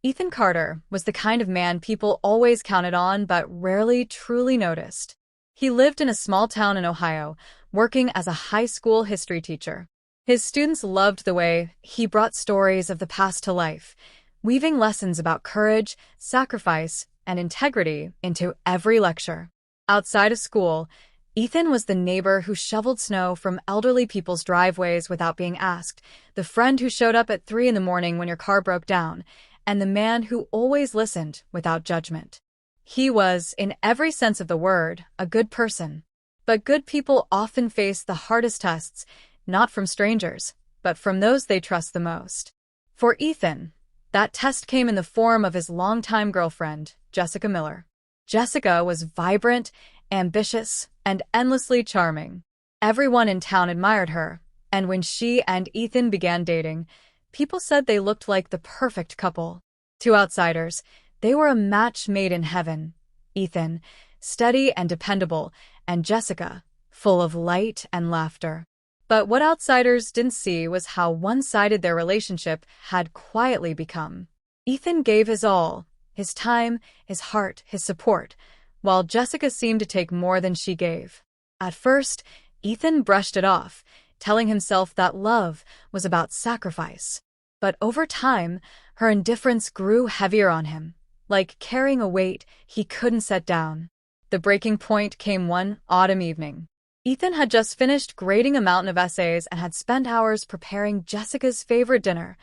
Ethan Carter was the kind of man people always counted on but rarely truly noticed. He lived in a small town in Ohio, working as a high school history teacher. His students loved the way he brought stories of the past to life, weaving lessons about courage, sacrifice, and integrity into every lecture. Outside of school, Ethan was the neighbor who shoveled snow from elderly people's driveways without being asked, the friend who showed up at 3 in the morning when your car broke down, and the man who always listened without judgment. He was, in every sense of the word, a good person. But good people often face the hardest tests, not from strangers, but from those they trust the most. For Ethan, that test came in the form of his longtime girlfriend, Jessica Miller. Jessica was vibrant, ambitious, and endlessly charming. Everyone in town admired her, and when she and Ethan began dating, people said they looked like the perfect couple. To outsiders, they were a match made in heaven. Ethan, steady and dependable, and Jessica, full of light and laughter. But what outsiders didn't see was how one-sided their relationship had quietly become. Ethan gave his all, his time, his heart, his support, while Jessica seemed to take more than she gave. At first, Ethan brushed it off, telling himself that love was about sacrifice. But over time, her indifference grew heavier on him, like carrying a weight he couldn't set down. The breaking point came one autumn evening. Ethan had just finished grading a mountain of essays and had spent hours preparing Jessica's favorite dinner,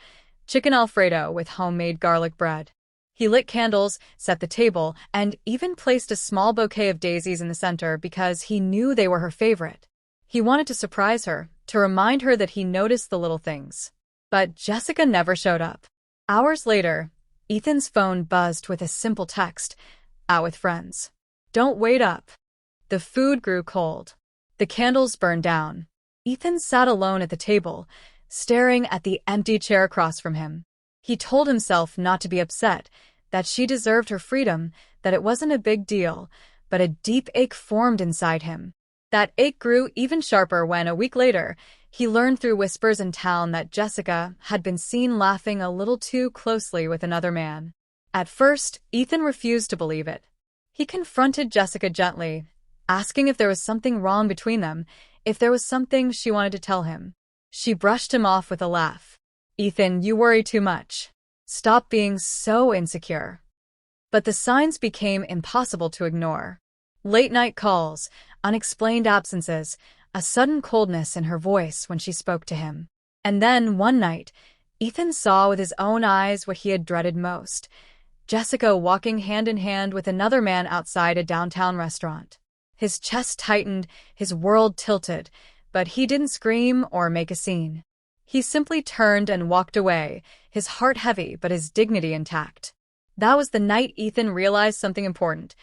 chicken Alfredo with homemade garlic bread. He lit candles, set the table, and even placed a small bouquet of daisies in the center because he knew they were her favorite. He wanted to surprise her, to remind her that he noticed the little things. But Jessica never showed up. Hours later, Ethan's phone buzzed with a simple text, "Out with friends. Don't wait up." The food grew cold. The candles burned down. Ethan sat alone at the table, staring at the empty chair across from him. He told himself not to be upset, that she deserved her freedom, that it wasn't a big deal, but a deep ache formed inside him. That ache grew even sharper when, a week later, he learned through whispers in town that Jessica had been seen laughing a little too closely with another man. At first, Ethan refused to believe it. He confronted Jessica gently, asking if there was something wrong between them, if there was something she wanted to tell him. She brushed him off with a laugh. "Ethan, you worry too much. Stop being so insecure." But the signs became impossible to ignore. Late-night calls, unexplained absences, a sudden coldness in her voice when she spoke to him. And then, one night, Ethan saw with his own eyes what he had dreaded most: Jessica walking hand in hand with another man outside a downtown restaurant. His chest tightened, his world tilted, but he didn't scream or make a scene. He simply turned and walked away, his heart heavy but his dignity intact. That was the night Ethan realized something important.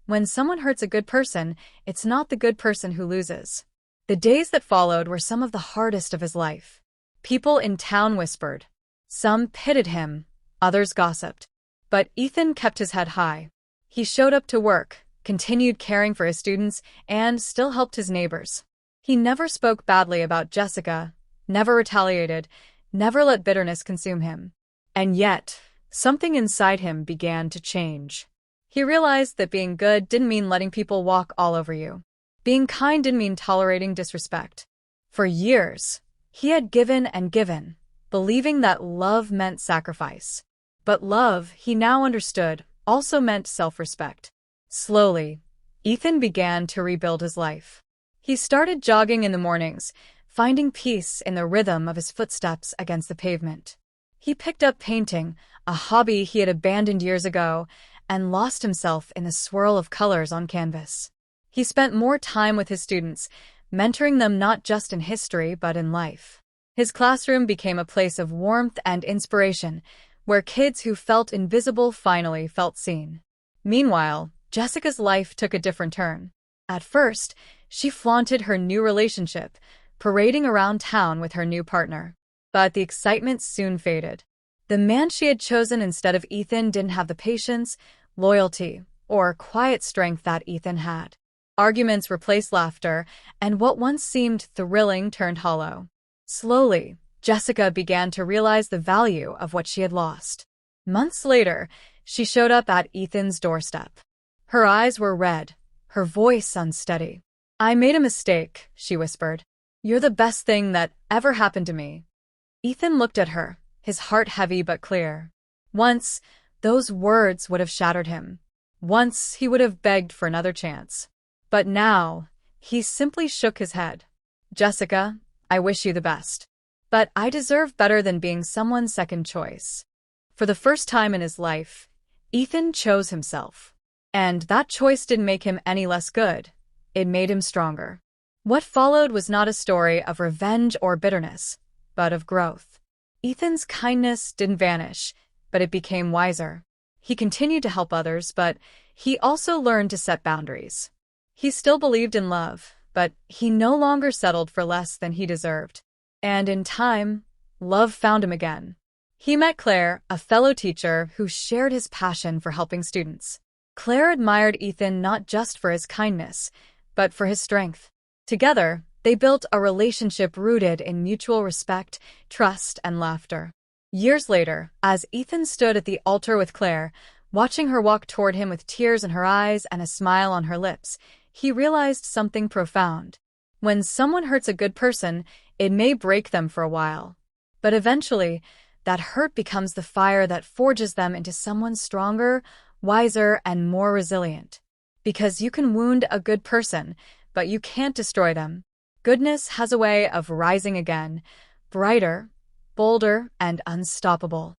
When someone hurts a good person, it's not the good person who loses. The days that followed were some of the hardest of his life. People in town whispered. Some pitied him, others gossiped. But Ethan kept his head high. He showed up to work, continued caring for his students, and still helped his neighbors. He never spoke badly about Jessica, never retaliated, never let bitterness consume him. And yet, something inside him began to change. He realized that being good didn't mean letting people walk all over you. Being kind didn't mean tolerating disrespect. For years, he had given and given, believing that love meant sacrifice. But love, he now understood, also meant self-respect. Slowly, Ethan began to rebuild his life. He started jogging in the mornings, finding peace in the rhythm of his footsteps against the pavement. He picked up painting, a hobby he had abandoned years ago, and lost himself in the swirl of colors on canvas. He spent more time with his students, mentoring them not just in history but in life. His classroom became a place of warmth and inspiration, where kids who felt invisible finally felt seen. Meanwhile, Jessica's life took a different turn. At first, she flaunted her new relationship, parading around town with her new partner. But the excitement soon faded. The man she had chosen instead of Ethan didn't have the patience, loyalty, or quiet strength that Ethan had. Arguments replaced laughter, and what once seemed thrilling turned hollow. Slowly, Jessica began to realize the value of what she had lost. Months later, she showed up at Ethan's doorstep. Her eyes were red, her voice unsteady. "I made a mistake," she whispered. "You're the best thing that ever happened to me." Ethan looked at her, his heart heavy but clear. Once, those words would have shattered him. Once, he would have begged for another chance. But now, he simply shook his head. "Jessica, I wish you the best. But I deserve better than being someone's second choice." For the first time in his life, Ethan chose himself. And that choice didn't make him any less good. It made him stronger. What followed was not a story of revenge or bitterness, but of growth. Ethan's kindness didn't vanish, but it became wiser. He continued to help others, but he also learned to set boundaries. He still believed in love, but he no longer settled for less than he deserved. And in time, love found him again. He met Claire, a fellow teacher who shared his passion for helping students. Claire admired Ethan not just for his kindness, but for his strength. Together, they built a relationship rooted in mutual respect, trust, and laughter. Years later, as Ethan stood at the altar with Claire, watching her walk toward him with tears in her eyes and a smile on her lips, he realized something profound. When someone hurts a good person, it may break them for a while. But eventually, that hurt becomes the fire that forges them into someone stronger, wiser, and more resilient. Because you can wound a good person, but you can't destroy them. Goodness has a way of rising again, brighter, bolder, and unstoppable.